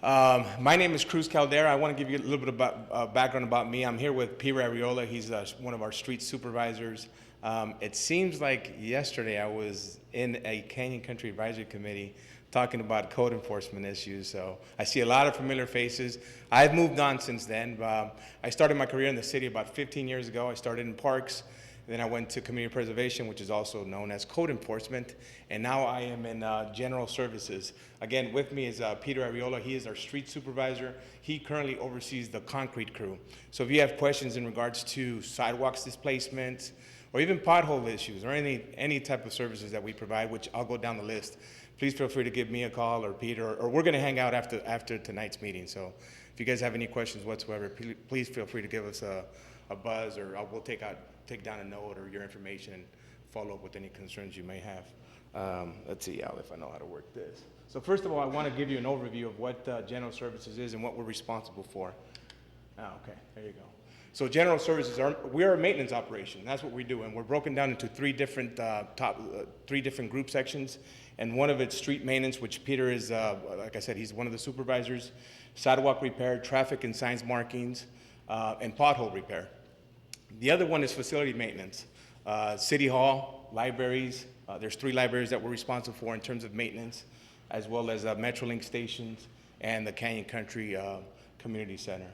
My name is Cruz Caldera. I want to give you a little bit about background about me. I'm here with Peter Arreola. He's one of our street supervisors. It seems like yesterday I was in a Canyon Country Advisory Committee talking about code enforcement issues, so I see a lot of familiar faces. I've moved on since then. I started my career in the city about 15 years ago. I started in parks, then I went to community preservation, which is also known as code enforcement, and now I am in general services. Again, with me is Peter Arreola. He is our street supervisor. He currently oversees the concrete crew. So if you have questions in regards to sidewalks displacements, or even pothole issues, or any type of services that we provide, which I'll go down the list, please feel free to give me a call or Peter, or we're gonna hang out after tonight's meeting. So if you guys have any questions whatsoever, please feel free to give us a buzz, or we'll take down a note or your information and follow up with any concerns you may have. Let's see, Al, if I know how to work this. So first of all, I wanna give you an overview of what general services is and what we're responsible for. Okay, there you go. So general services, we are a maintenance operation. That's what we do, and we're broken down into three different group sections, and one of it's street maintenance, which Peter is, like I said, he's one of the supervisors, sidewalk repair, traffic and signs markings, and pothole repair. The other one is facility maintenance, City Hall, libraries. There's 3 libraries that we're responsible for in terms of maintenance, as well as Metrolink stations and the Canyon Country Community Center.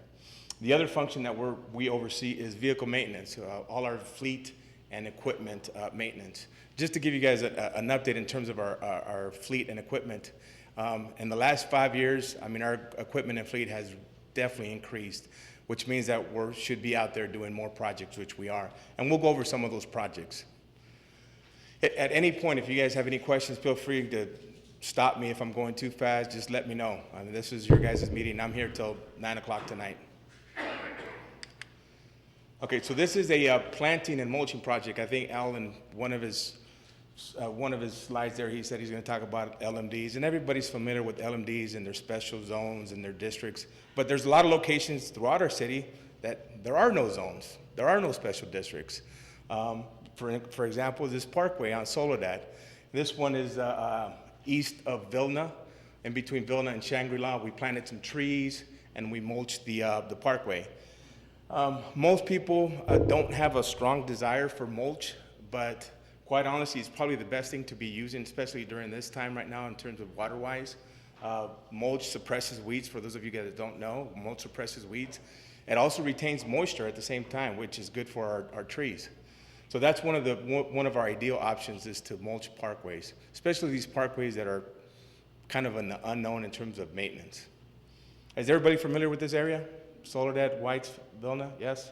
The other function that we oversee is vehicle maintenance, all our fleet and equipment maintenance. Just to give you guys an update in terms of our fleet and equipment, in the last 5 years, I mean, our equipment and fleet has definitely increased, which means that we should be out there doing more projects, which we are. And we'll go over some of those projects. At any point, if you guys have any questions, feel free to stop me if I'm going too fast. Just let me know. I mean, this is your guys' meeting. I'm here till 9 o'clock tonight. Okay, so this is a planting and mulching project. I think Al, in one of his slides there, he said he's going to talk about LMDs, and everybody's familiar with LMDs and their special zones and their districts. But there's a lot of locations throughout our city that there are no zones, there are no special districts. For example, this parkway on Soledad. This one is east of Vilna, in between Vilna and Shangri-La. We planted some trees and we mulched the parkway. Most people don't have a strong desire for mulch, but quite honestly, it's probably the best thing to be using, especially during this time right now in terms of water-wise. Mulch suppresses weeds. For those of you guys that don't know, mulch suppresses weeds. It also retains moisture at the same time, which is good for our trees. So that's one of our ideal options, is to mulch parkways, especially these parkways that are kind of an unknown in terms of maintenance. Is everybody familiar with this area? Soledad, Whites, Vilna, yes?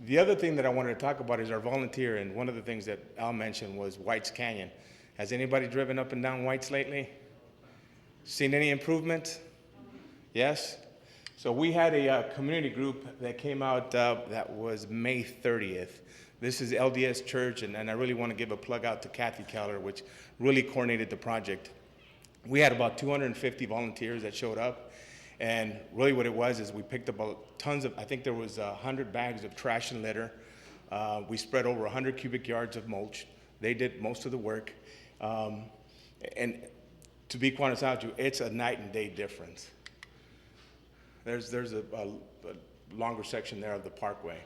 The other thing that I wanted to talk about is our volunteer, and one of the things that Al mentioned was Whites Canyon. Has anybody driven up and down Whites lately? Seen any improvement? Yes? So we had a community group that came out, that was May 30th. This is LDS Church, and I really want to give a plug out to Kathy Keller, which really coordinated the project. We had about 250 volunteers that showed up. And really what it was is we picked up tons of, I think there was 100 bags of trash and litter. We spread over 100 cubic yards of mulch. They did most of the work. And to be quite honest with you, it's a night and day difference. There's a longer section there of the parkway,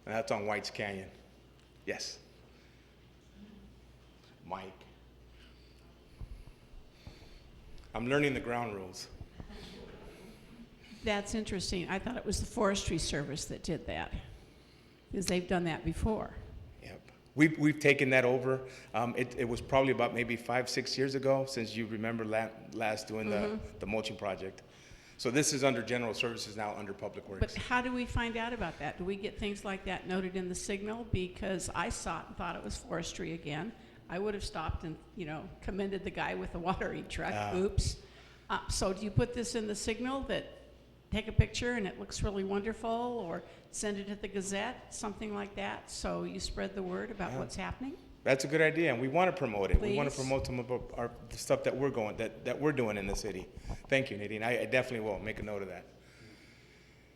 and that's on Whites Canyon. Yes? Mike. I'm learning the ground rules. That's interesting. I thought it was the Forestry Service that did that, because they've done that before. Yep. We've taken that over. It was probably about maybe 5-6 years ago, since you remember last doing the mulching project. So this is under general services now, under public works. But how do we find out about that? Do we get things like that noted in the signal? Because I saw it and thought it was forestry again. I would have stopped and, commended the guy with the watering truck. Oops. So do you put this in the signal that take a picture and it looks really wonderful, or send it to the Gazette, something like that, so you spread the word about what's happening? That's a good idea, and we want to promote it. Please. We want to promote some of the stuff that we're doing in the city. Thank you, Nadine. I definitely will make a note of that.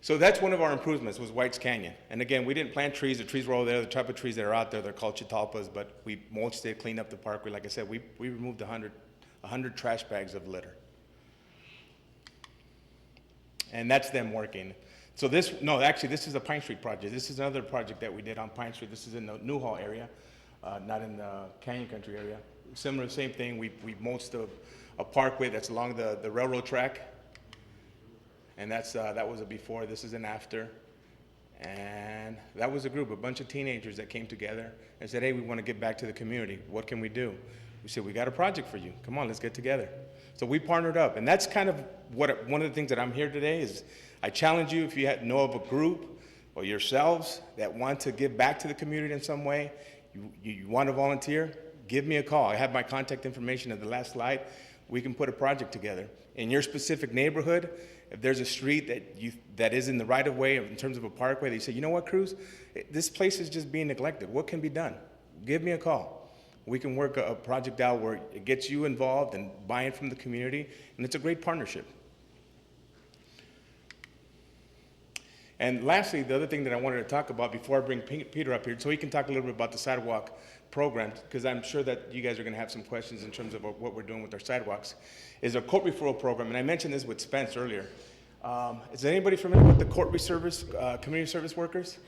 So that's one of our improvements, was Whites Canyon. And again, we didn't plant trees. The trees were all there. The type of trees that are out there, they're called chitalpas, but we mulched it, cleaned up the parkway. Like I said, we removed 100 trash bags of litter. And that's them working. So this, no, actually, this is a Pine Street project. This is another project that we did on Pine Street. This is in the Newhall area, not in the Canyon Country area. Similar, same thing. We mulched a parkway that's along the railroad track. And that's, that was a before. This is an after. And that was a group, a bunch of teenagers that came together and said, hey, we want to get back to the community. What can we do? We said, we got a project for you. Come on, let's get together. So we partnered up. And that's kind of what one of the things that I'm here today is I challenge you, if you know of a group or yourselves that want to give back to the community in some way, you want to volunteer, give me a call. I have my contact information in the last slide. We can put a project together. In your specific neighborhood, if there's a street that is in the right of way in terms of a parkway, they say, you know what, Cruz, this place is just being neglected. What can be done? Give me a call. We can work a project out where it gets you involved and buy-in from the community, and it's a great partnership. And lastly, the other thing that I wanted to talk about before I bring Peter up here, so he can talk a little bit about the sidewalk program, because I'm sure that you guys are going to have some questions in terms of what we're doing with our sidewalks, is a court referral program. And I mentioned this with Spence earlier. Is anybody familiar with the court community service workers?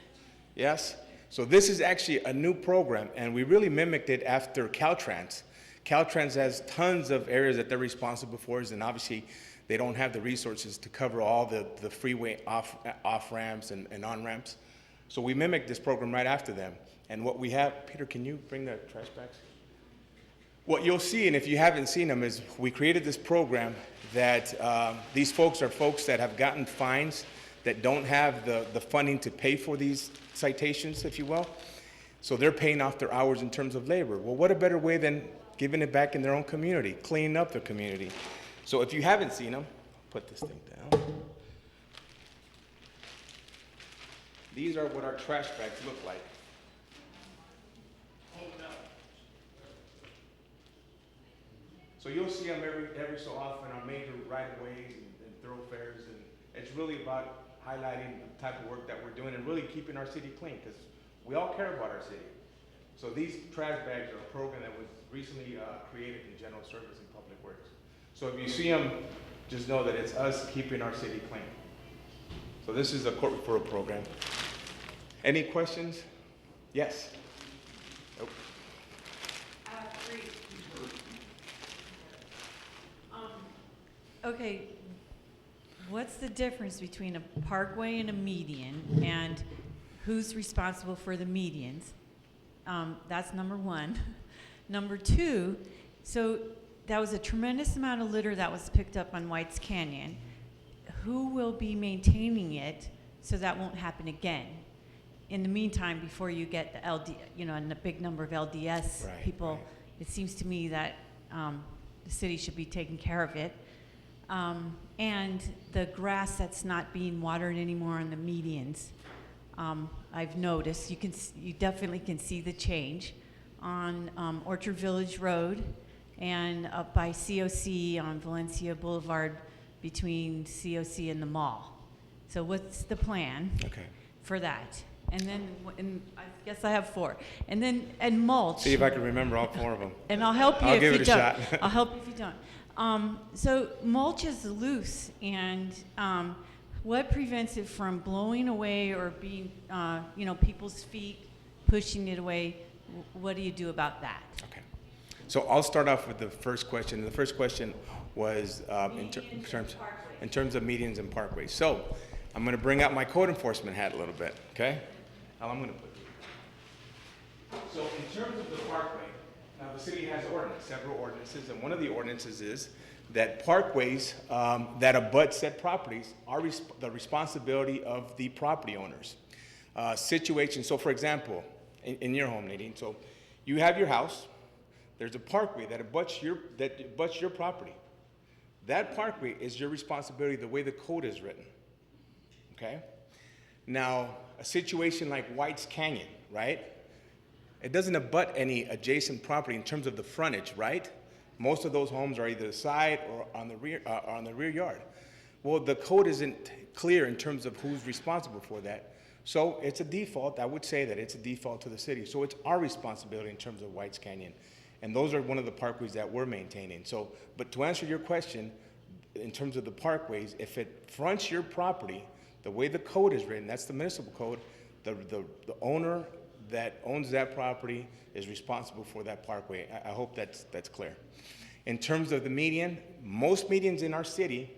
Yes? So this is actually a new program, and we really mimicked it after Caltrans. Caltrans has tons of areas that they're responsible for, and obviously they don't have the resources to cover all the freeway off ramps and on ramps. So we mimicked this program right after them. And what we have, Peter, can you bring the trash bags? What you'll see, and if you haven't seen them, is we created this program that these folks are folks that have gotten fines that don't have the funding to pay for these citations, if you will. So they're paying off their hours in terms of labor. Well, what a better way than giving it back in their own community, cleaning up their community. So if you haven't seen them, put this thing down. These are what our trash bags look like. So you'll see them every so often on major right-of-ways and thoroughfares, and it's really about highlighting the type of work that we're doing and really keeping our city clean, because we all care about our city. So these trash bags are a program that was recently created in General Service and Public Works. So if you see them, just know that it's us keeping our city clean. So this is a court referral program. Any questions? Yes? Nope. Okay, what's the difference between a parkway and a median, and who's responsible for the medians? That's number one. Number two, so that was a tremendous amount of litter that was picked up on Whites Canyon. Who will be maintaining it so that won't happen again? In the meantime, before you get the LD, and the big number of LDS people, right. It seems to me that the city should be taking care of it. And the grass that's not being watered anymore on the medians, I've noticed, you definitely can see the change on Orchard Village Road and up by COC on Valencia Boulevard between COC and the mall. So what's the plan for that? And then, I guess I have 4. And then, mulch. See if I can remember all 4 of them. And I'll help you I'll if give you it a don't. shot. I'll help you if you don't. So mulch is loose, and what prevents it from blowing away or being, people's feet pushing it away? What do you do about that? Okay. So I'll start off with the first question. The first question was in terms of medians and parkways. So I'm going to bring out my code enforcement hat a little bit, okay? Now I'm going to put it. So in terms of the parkway, now the city has several ordinances, and one of the ordinances is that parkways that abut said properties are the responsibility of the property owners. So for example, in your home, Nadine, so you have your house, there's a parkway that abuts your property. That parkway is your responsibility the way the code is written, okay? Now, a situation like Whites Canyon, right? It doesn't abut any adjacent property in terms of the frontage, right? Most of those homes are either the side or on the rear yard. Well, the code isn't clear in terms of who's responsible for that. So it's a default. I would say that it's a default to the city. So it's our responsibility in terms of Whites Canyon. And those are one of the parkways that we're maintaining. So, but to answer your question, in terms of the parkways, if it fronts your property, the way the code is written, that's the municipal code, the owner that owns that property is responsible for that parkway. I hope that's clear. In terms of the median, most medians in our city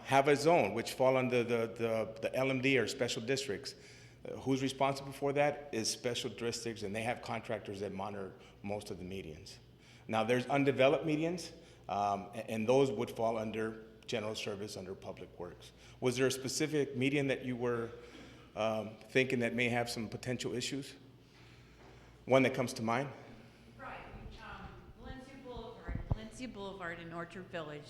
have a zone which fall under the LMD or special districts. Who's responsible for that is special districts, and they have contractors that monitor most of the medians. Now, there's undeveloped medians, and those would fall under general service, under public works. Was there a specific median that you were thinking that may have some potential issues? One that comes to mind? Right, Valencia Boulevard in Orchard Village,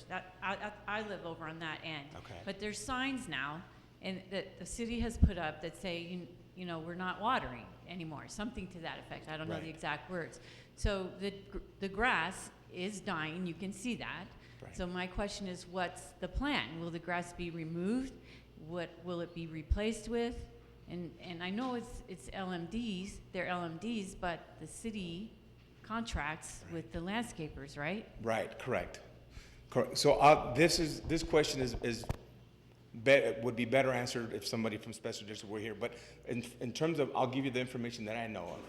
I live over on that end. Okay. But there's signs now, and that the city has put up that say, you know, we're not watering anymore, something to that effect. I don't know the Right. exact words. So the grass is dying, you can see that. Right. So my question is, what's the plan? Will the grass be removed? What will it be replaced with? And I know it's LMDs, they're LMDs, but the city contracts with the landscapers, right? Right, correct. So this question would be better answered if somebody from special district were here. But in terms of, I'll give you the information that I know of.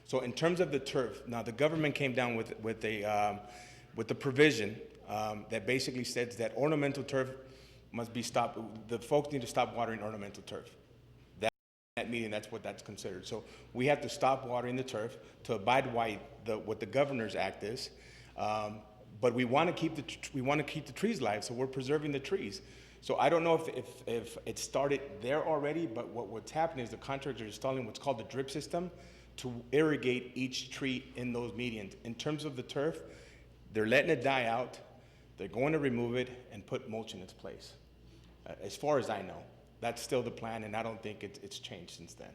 So in terms of the turf, now the government came down with the provision that basically says that ornamental turf must be stopped. The folks need to stop watering ornamental turf. That meeting, that's what that's considered. So we have to stop watering the turf to abide by what the Governor's Act is. But we want to keep the trees alive, so we're preserving the trees. So I don't know if it started there already, but what's happening is the contractors are installing what's called the drip system to irrigate each tree in those medians. In terms of the turf, they're letting it die out. They're going to remove it and put mulch in its place. As far as I know, that's still the plan, and I don't think it's changed since then.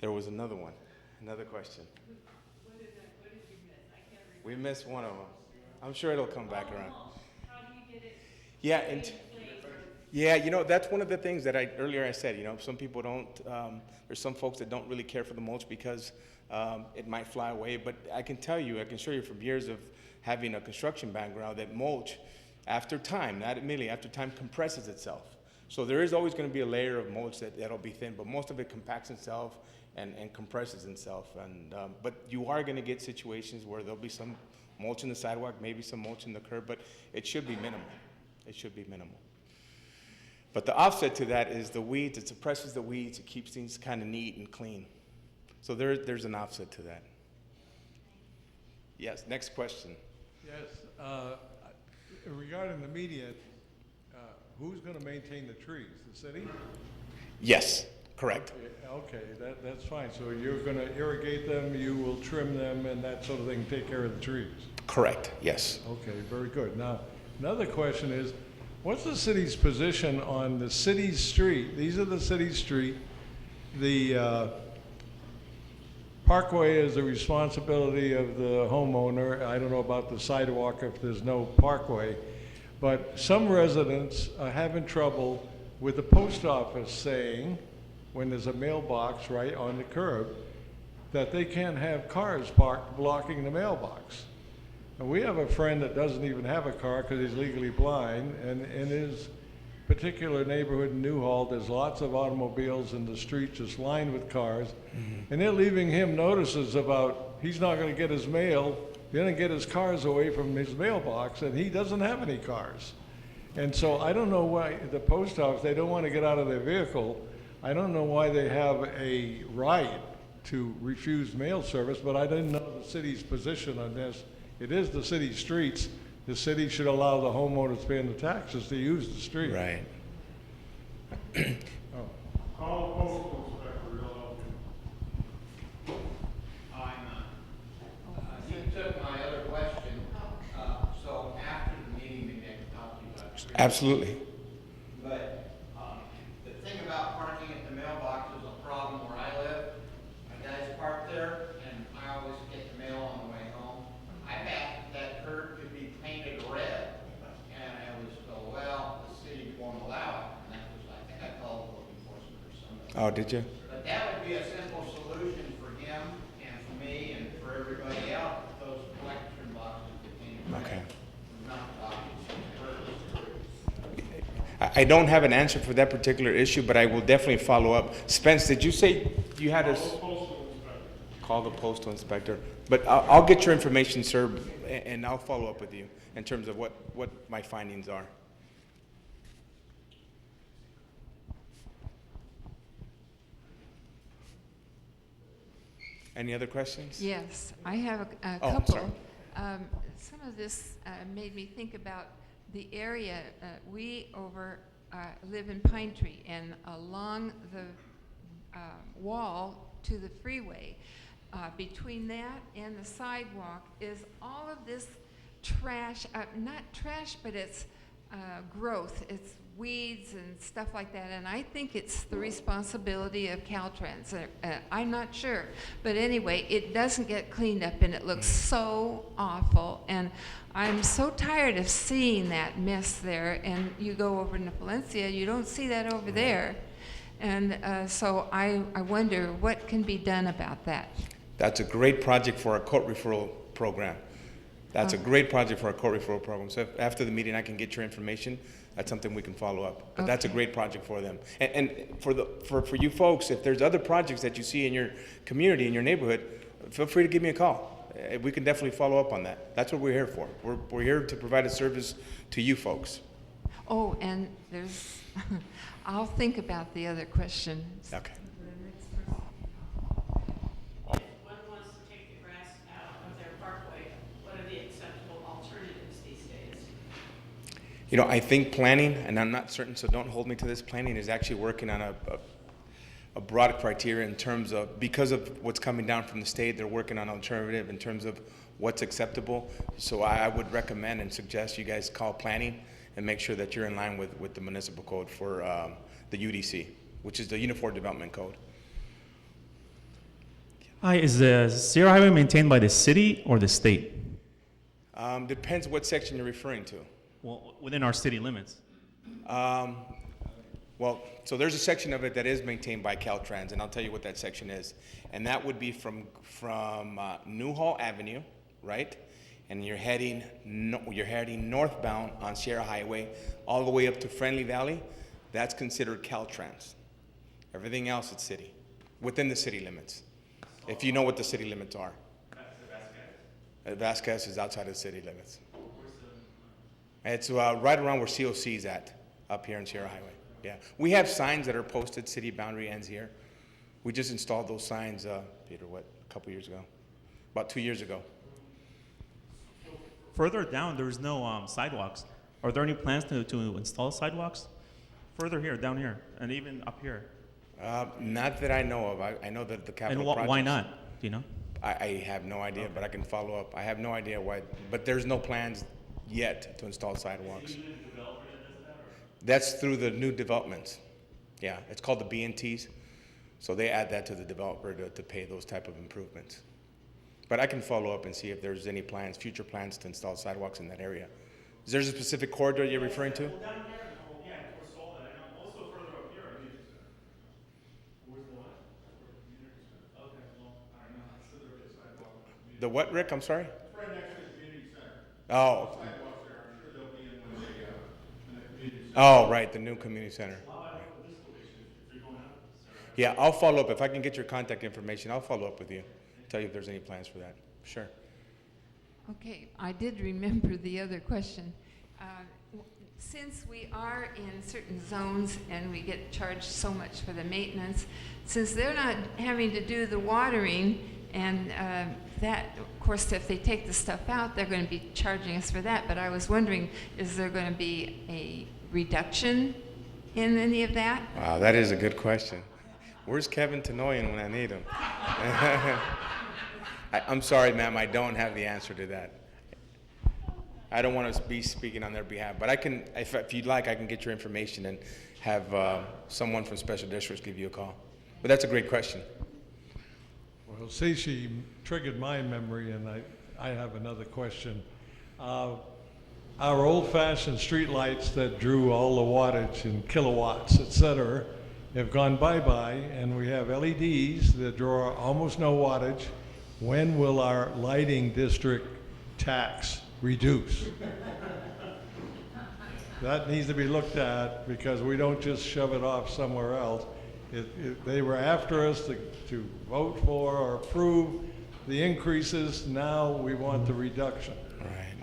There was another one, another question. What did you miss? I can't remember. We missed one of them. I'm sure it'll come back around. How do you get it? Yeah, and yeah, you know, that's one of the things that earlier I said, you know, some people don't, there's some folks that don't really care for the mulch because it might fly away, but I can tell you, I can show you from years of having a construction background that mulch, after time, not immediately, after time compresses itself. So there is always going to be a layer of mulch that'll be thin, but most of it compacts itself and compresses itself. And but you are going to get situations where there'll be some mulch in the sidewalk, maybe some mulch in the curb, but it should be minimal. It should be minimal. But the offset to that is the weeds. It suppresses the weeds. It keeps things kind of neat and clean. So there's an offset to that. Yes, next question. Yes, regarding the median, who's going to maintain the trees? The city? Yes, correct. Okay, that's fine. So you're going to irrigate them, you will trim them, and that sort of thing, take care of the trees? Correct, yes. Okay, very good. Now, another question is, what's the city's position on the city street? These are the city street. The parkway is the responsibility of the homeowner. I don't know about the sidewalk if there's no parkway. But some residents are having trouble with the post office saying, when there's a mailbox right on the curb, that they can't have cars parked blocking the mailbox. And we have a friend that doesn't even have a car because he's legally blind, and in his particular neighborhood in Newhall, there's lots of automobiles and the street just lined with cars, and they're leaving him notices about he's not going to get his mail. He's going to get his cars away from his mailbox, and he doesn't have any cars. And so I don't know why the post office, they don't want to get out of their vehicle. I don't know why they have a right to refuse mail service, but I didn't know the city's position on this. It is the city streets. The city should allow the homeowners paying the taxes to use the street. Right. Call the postal inspector, he'll help you. You took my other question, so after the meeting, maybe I can talk to you about it. Absolutely. But the thing about parking at the mailbox is a problem where I live. My guys park there, and I always get the mail on the way home. I've asked that curb to be painted red, and I was told, well, the city won't allow it. And that was, I think I called code enforcement or something. Oh, did you? But that would be a simple solution for him and for me and for everybody else, if those collection boxes became red. Okay. Not blocking the curb. I don't have an answer for that particular issue, but I will definitely follow up. Spence, did you say you had us? Call the postal inspector. But I'll get your information, sir, and I'll follow up with you in terms of what my findings are. Any other questions? Yes, I have a Oh, couple. sorry. Some of this made me think about the area. We live in Pine Tree, and along the wall to the freeway, between that and the sidewalk is all of this trash, not trash, but it's growth. It's weeds and stuff like that, and I think it's the responsibility of Caltrans. I'm not sure, but anyway, it doesn't get cleaned up, and it looks so awful, and I'm so tired of seeing that mess there. And you go over to Valencia, you don't see that over there, and so I wonder what can be done about that. That's a great project for our court referral program. That's a great project for our court referral program. So if after the meeting I can get your information, that's something we can follow up. But that's a Okay. great project for them. And for you folks, if there's other projects that you see in your community, in your neighborhood, feel free to give me a call. We can definitely follow up on that. That's what we're here for. We're here to provide a service to you folks. Oh, and there's, I'll think about the other question. Okay. If one wants to take the grass out of their parkway, what are the acceptable alternatives these days? You know, I think planning, and I'm not certain, so don't hold me to this, planning is actually working on a broad criteria in terms of, because of what's coming down from the state, they're working on alternative in terms of what's acceptable. So I would recommend and suggest you guys call planning and make sure that you're in line with the municipal code for the UDC, which is the Uniform Development Code. Hi, is the Sierra Highway maintained by the city or the state? Depends what section you're referring to. Well, within our city limits. Well, so there's a section of it that is maintained by Caltrans, and I'll tell you what that section is. And that would be from Newhall Avenue, right? And you're heading northbound on Sierra Highway all the way up to Friendly Valley. That's considered Caltrans. Everything else is city, within the city limits. If you know what the city limits are. Vasquez is outside of the city limits. It's right around where COC is at, up here in Sierra Highway. Yeah, we have signs that are posted, city boundary ends here. We just installed those signs, Peter, a couple years ago? About 2 years ago. Further down, there's no sidewalks. Are there any plans to install sidewalks? Further here, down here, and even up here? Not that I know of. I know that the capital And projects. why not? Do you know? I have no idea, but I can follow up. I have no idea why, but there's no plans yet to install sidewalks. That's through the new developments. Yeah, it's called the B&Ts. So they add that to the developer to pay those type of improvements. But I can follow up and see if there's any plans, future plans to install sidewalks in that area. Is there a specific corridor you're referring to? Well, down here, yeah, towards Solda, and also further up here, I mean. Where's the what? Okay, well, I don't know. So there is sidewalk. The what, Rick? I'm sorry? Right next to the community center. Oh. Sidewalks there, I'm sure they'll be in when they, in the community center. Oh, right, the new community center. Yeah, I'll follow up. If I can get your contact information, I'll follow up with you. Tell you if there's any plans for that. Sure. Okay, I did remember the other question. Since we are in certain zones and we get charged so much for the maintenance, since they're not having to do the watering, and that, of course, if they take the stuff out, they're going to be charging us for that. But I was wondering, is there going to be a reduction in any of that? Wow, that is a good question. Where's Kevin Tenoyan when I need him? I'm sorry, ma'am, I don't have the answer to that. I don't want to be speaking on their behalf, but I can, if you'd like, I can get your information and have someone from Special Districts give you a call. But that's a great question. Well, see, she triggered my memory, and I have another question. Our old-fashioned street lights that drew all the wattage in kilowatts, et cetera, have gone bye-bye, and we have LEDs that draw almost no wattage. When will our lighting district tax reduce? That needs to be looked at because we don't just shove it off somewhere else. They were after us to vote for or approve the increases. Now we want the reduction. Right.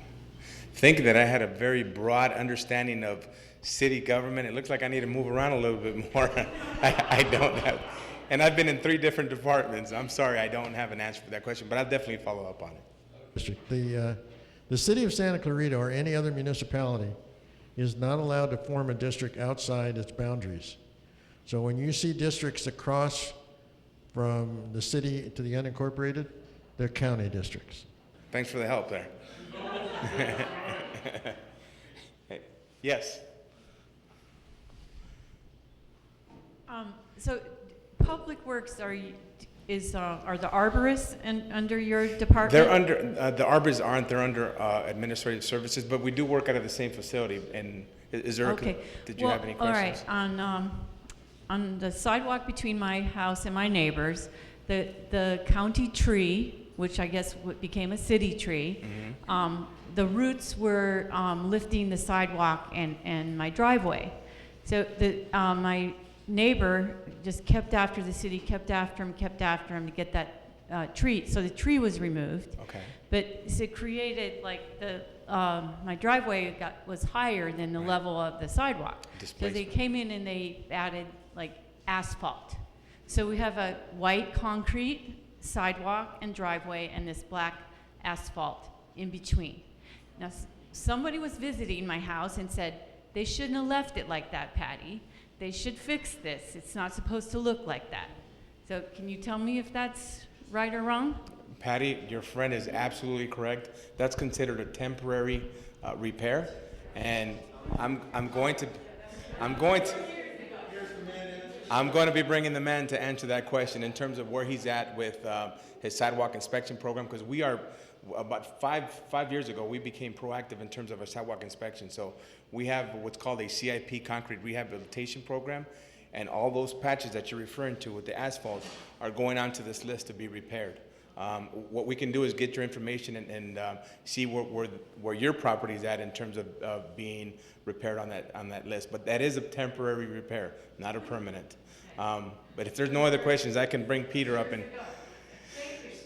Thinking that I had a very broad understanding of city government, it looks like I need to move around a little bit more. I don't have, and I've been in 3 different departments. I'm sorry, I don't have an answer for that question, but I'll definitely follow up on it. District. The city of Santa Clarita or any other municipality is not allowed to form a district outside its boundaries. So when you see districts across from the city to the unincorporated, they're county districts. Thanks for the help there. Yes. So Public Works, are the arborists under your department? They're under, the arbors aren't, they're under administrative services, but we do work out of the same facility. And is there, Okay. did you have any questions? All right, on the sidewalk between my house and my neighbors, the county tree, which I guess became a city tree, the roots were lifting the sidewalk and my driveway. So my neighbor just kept after the city, kept after him to get that tree. So the tree was removed. Okay. But it created like my driveway was higher than the level of the sidewalk. So they Displacement. came in and they added like asphalt. So we have a white concrete sidewalk and driveway and this black asphalt in between. Now, somebody was visiting my house and said, they shouldn't have left it like that, Patty. They should fix this. It's not supposed to look like that. So can you tell me if that's right or wrong? Patty, your friend is absolutely correct. That's considered a temporary repair, and I'm going to be bringing the man to answer that question in terms of where he's at with his sidewalk inspection program, because we are about five years ago we became proactive in terms of our sidewalk inspection. So we have what's called a CIP concrete rehabilitation program, and all those patches that you're referring to with the asphalt are going onto this list to be repaired. What we can do is get your information and see where your property is at in terms of being repaired on that list. But that is a temporary repair, not a permanent. But if there's no other questions, I can bring Peter up and.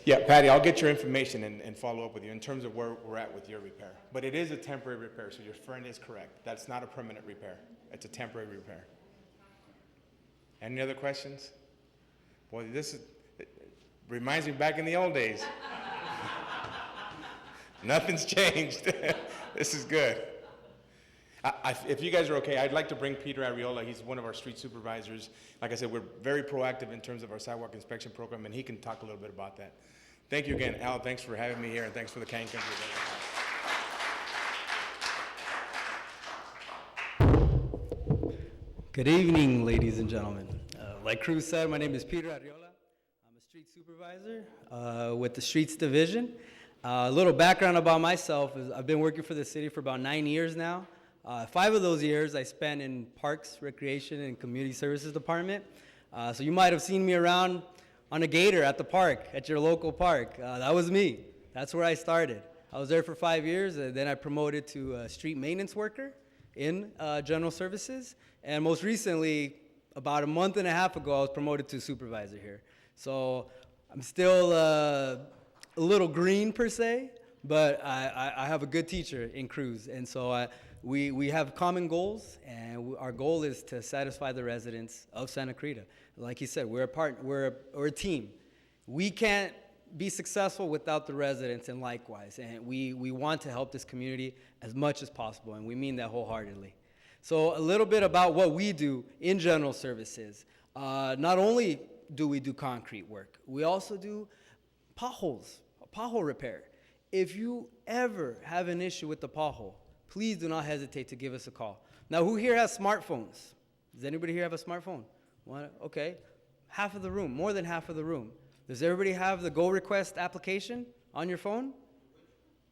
Yeah, Patty, I'll get your information and follow up with you in terms of where we're at with your repair. But it is a temporary repair, so your friend is correct. That's not a permanent repair. It's a temporary repair. Any other questions? Boy, this reminds me back in the old days. Nothing's changed. This is good. If you guys are okay, I'd like to bring Peter Arreola. He's one of our street supervisors. Like I said, we're very proactive in terms of our sidewalk inspection program, and he can talk a little bit about that. Thank you again, Al. Thanks for having me here, and thanks for the kind country. Good evening, ladies and gentlemen. Like Cruz said, my name is Peter Arreola. I'm a street supervisor with the Streets Division. A little background about myself is I've been working for the city for about 9 years now. 5 of those years I spent in Parks, Recreation, and Community Services Department. So you might have seen me around on a gator at the park, at your local park. That was me. That's where I started. I was there for 5 years, and then I promoted to a street maintenance worker in general services. And most recently, about a month and a half ago, I was promoted to supervisor here. So I'm still a little green per se, but I have a good teacher in Cruz. And so we have common goals, and our goal is to satisfy the residents of Santa Clarita. Like he said, we're a team. We can't be successful without the residents, and likewise. And we want to help this community as much as possible, and we mean that wholeheartedly. So a little bit about what we do in general services. Not only do we do concrete work, we also do potholes, pothole repair. If you ever have an issue with the pothole, please do not hesitate to give us a call. Now, who here has smartphones? Does anybody here have a smartphone? Okay, half of the room, more than half of the room. Does everybody have the Go Request application on your phone?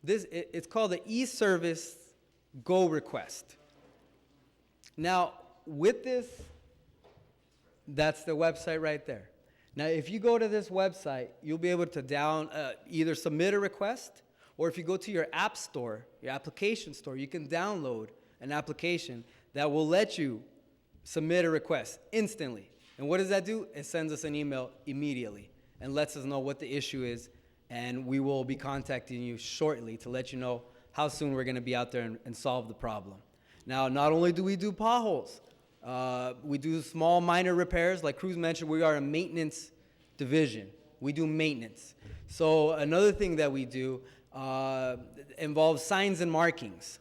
It's called the e-service Go Request. Now, with this, that's the website right there. Now, if you go to this website, you'll be able to either submit a request, or if you go to your app store, your application store, you can download an application that will let you submit a request instantly. And what does that do? It sends us an email immediately and lets us know what the issue is, and we will be contacting you shortly to let you know how soon we're going to be out there and solve the problem. Now, not only do we do potholes, we do small minor repairs. Like Cruz mentioned, we are a maintenance division. We do maintenance. So another thing that we do involves signs and markings.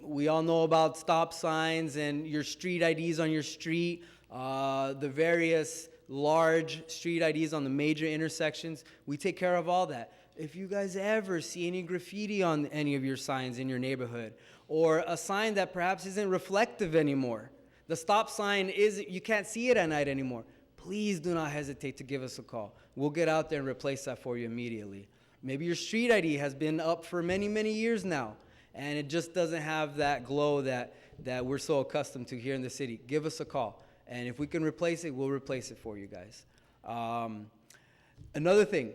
We all know about stop signs and your street IDs on your street, the various large street IDs on the major intersections. We take care of all that. If you guys ever see any graffiti on any of your signs in your neighborhood, or a sign that perhaps isn't reflective anymore, the stop sign you can't see it at night anymore, please do not hesitate to give us a call. We'll get out there and replace that for you immediately. Maybe your street ID has been up for many, many years now, and it just doesn't have that glow that we're so accustomed to here in the city. Give us a call, and if we can replace it, we'll replace it for you guys. Another thing,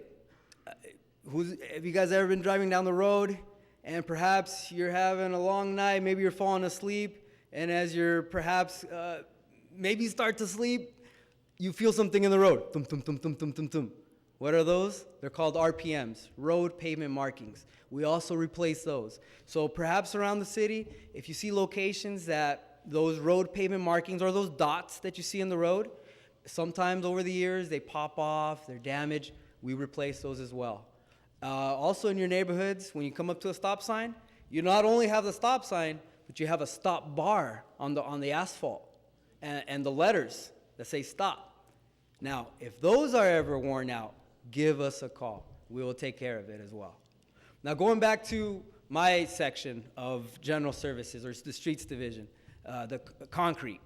have you guys ever been driving down the road, and perhaps you're having a long night, maybe you're falling asleep, and as you're perhaps maybe start to sleep, you feel something in the road. Tum, tum, tum, tum, tum, tum, tum. What are those? They're called RPMs, road pavement markings. We also replace those. So perhaps around the city, if you see locations that those road pavement markings or those dots that you see in the road, sometimes over the years they pop off, they're damaged. We replace those as well. Also in your neighborhoods, when you come up to a stop sign, you not only have the stop sign, but you have a stop bar on the asphalt and the letters that say stop. Now, if those are ever worn out, give us a call. We will take care of it as well. Now, going back to my section of general services, or the streets division, the concrete.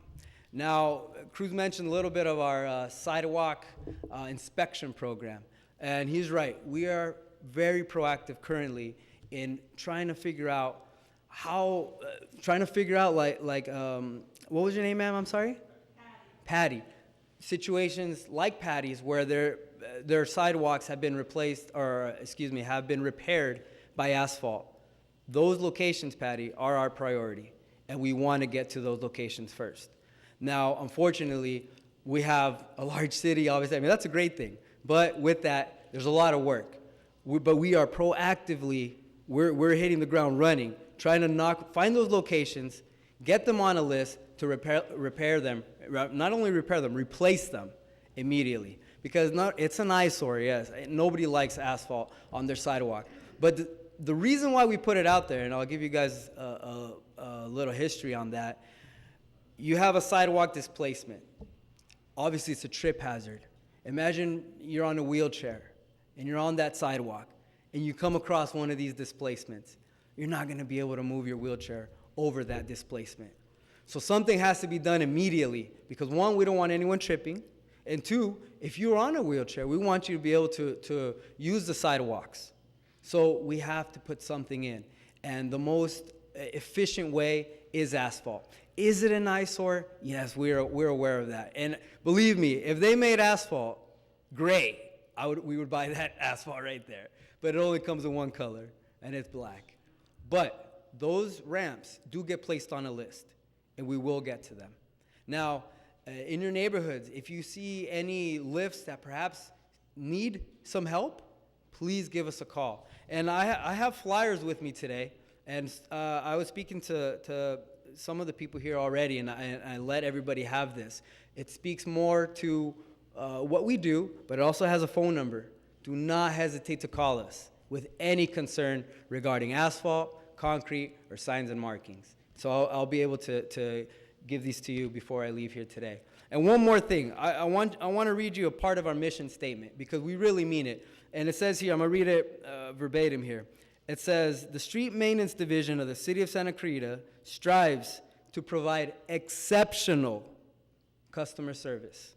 Now, Cruz mentioned a little bit of our sidewalk inspection program, and he's right. We are very proactive currently in trying to figure out what was your name, ma'am? I'm sorry? Patty. Situations like Patty's where their sidewalks have been replaced, have been repaired by asphalt. Those locations, Patty, are our priority, and we want to get to those locations first. Now, unfortunately, we have a large city, obviously. I mean, that's a great thing, but with that, there's a lot of work. But we are proactively, we're hitting the ground running, trying to find those locations, get them on a list to repair them, not only repair them, replace them immediately. Because it's an eyesore, yes. Nobody likes asphalt on their sidewalk. But the reason why we put it out there, and I'll give you guys a little history on that, you have a sidewalk displacement. Obviously, it's a trip hazard. Imagine you're on a wheelchair, and you're on that sidewalk, and you come across one of these displacements. You're not going to be able to move your wheelchair over that displacement. So something has to be done immediately, because one, we don't want anyone tripping, and two, if you're on a wheelchair, we want you to be able to use the sidewalks. So we have to put something in, and the most efficient way is asphalt. Is it an eyesore? Yes, we're aware of that. And believe me, if they made asphalt, great. We would buy that asphalt right there. But it only comes in one color, and it's black. But those ramps do get placed on a list, and we will get to them. Now, in your neighborhoods, if you see any lifts that perhaps need some help, please give us a call. And I have flyers with me today, and I was speaking to some of the people here already, and I let everybody have this. It speaks more to what we do, but it also has a phone number. Do not hesitate to call us with any concern regarding asphalt, concrete, or signs and markings. So I'll be able to give these to you before I leave here today. And one more thing, I want to read you a part of our mission statement, because we really mean it. And it says here, I'm going to read it verbatim here. It says, the Street Maintenance Division of the City of Santa Clarita strives to provide exceptional customer service,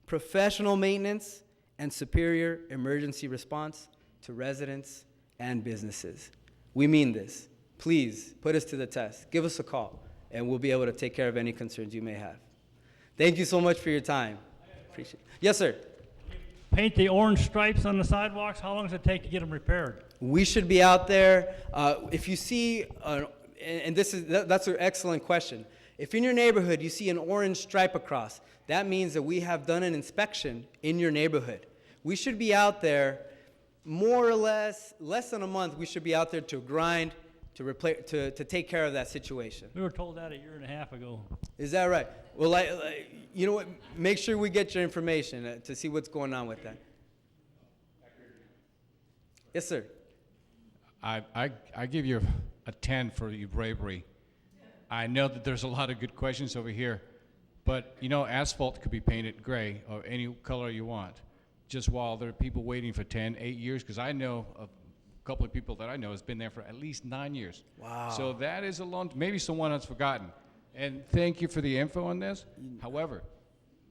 professional maintenance, and superior emergency response to residents and businesses. We mean this. Please put us to the test. Give us a call, and we'll be able to take care of any concerns you may have. Thank you so much for your time. Appreciate it. Yes, sir. Paint the orange stripes on the sidewalks. How long does it take to get them repaired? We should be out there. If you see and that's an excellent question. If in your neighborhood you see an orange stripe across, that means that we have done an inspection in your neighborhood. We should be out there more or less than a month. We should be out there to grind, to replace, to take care of that situation. We were told that a year and a half ago. Is that right? Well, you know what? Make sure we get your information to see what's going on with that. Yes, sir. I give you a 10 for your bravery. I know that there's a lot of good questions over here, but you know, asphalt could be painted gray or any color you want. Just while there are people waiting for 10, 8 years, because I know a couple of people that I know has been there for at least 9 years. Wow. So that is a long, maybe someone has forgotten. And thank you for the info on this. However,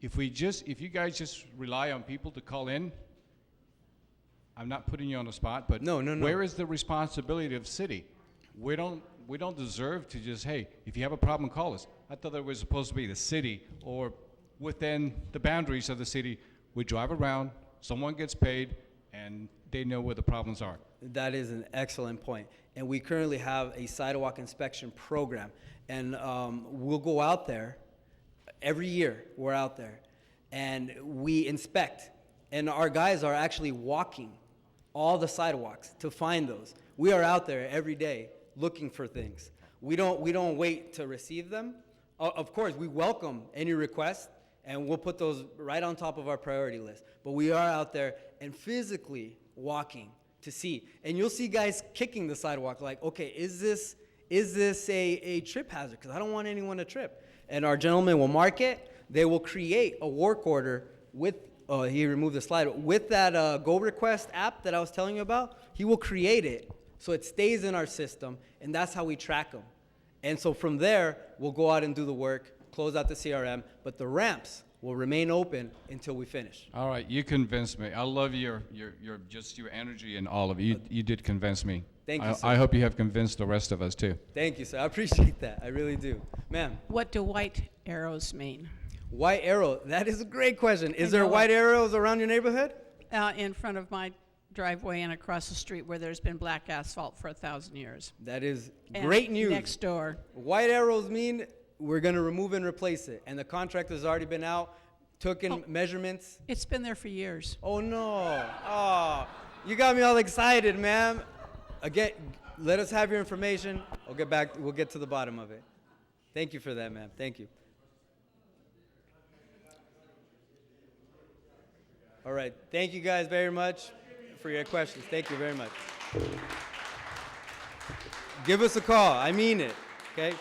if you guys just rely on people to call in, I'm not putting you on the spot, but No. where is the responsibility of the city? We don't deserve to just, hey, if you have a problem, call us. I thought it was supposed to be the city or within the boundaries of the city. We drive around, someone gets paid, and they know where the problems are. That is an excellent point. And we currently have a sidewalk inspection program. And we'll go out there, every year we're out there, and we inspect. And our guys are actually walking all the sidewalks to find those. We are out there every day looking for things. We don't wait to receive them. Of course, we welcome any request, and we'll put those right on top of our priority list. But we are out there and physically walking to see. And you'll see guys kicking the sidewalk like, okay, is this a trip hazard? Because I don't want anyone to trip. And our gentlemen will mark it. They will create a work order with, he removed the slide, with that Go Request app that I was telling you about. He will create it so it stays in our system, and that's how we track them. And so from there, we'll go out and do the work, close out the CRM, but the ramps will remain open until we finish. All right, you convinced me. I love your energy and all of it. You did convince me. Thank you, sir. I hope you have convinced the rest of us too. Thank you, sir. I appreciate that. I really do. Ma'am, What do white arrows mean? white arrow. That is a great question. Is there know white it. arrows around your neighborhood? In front of my driveway and across the street where there's been black asphalt for 1,000 years. That is And great news. Next door. White arrows mean we're going to remove and replace it. And the contractor's already been out, took in measurements. It's been there for years. Oh, no. Oh, you got me all excited, ma'am. Again, let us have your information. We'll get to the bottom of it. Thank you for that, ma'am. Thank you. All right. Thank you guys very much for your questions. Thank you very much. Give us a call. I mean it. Okay?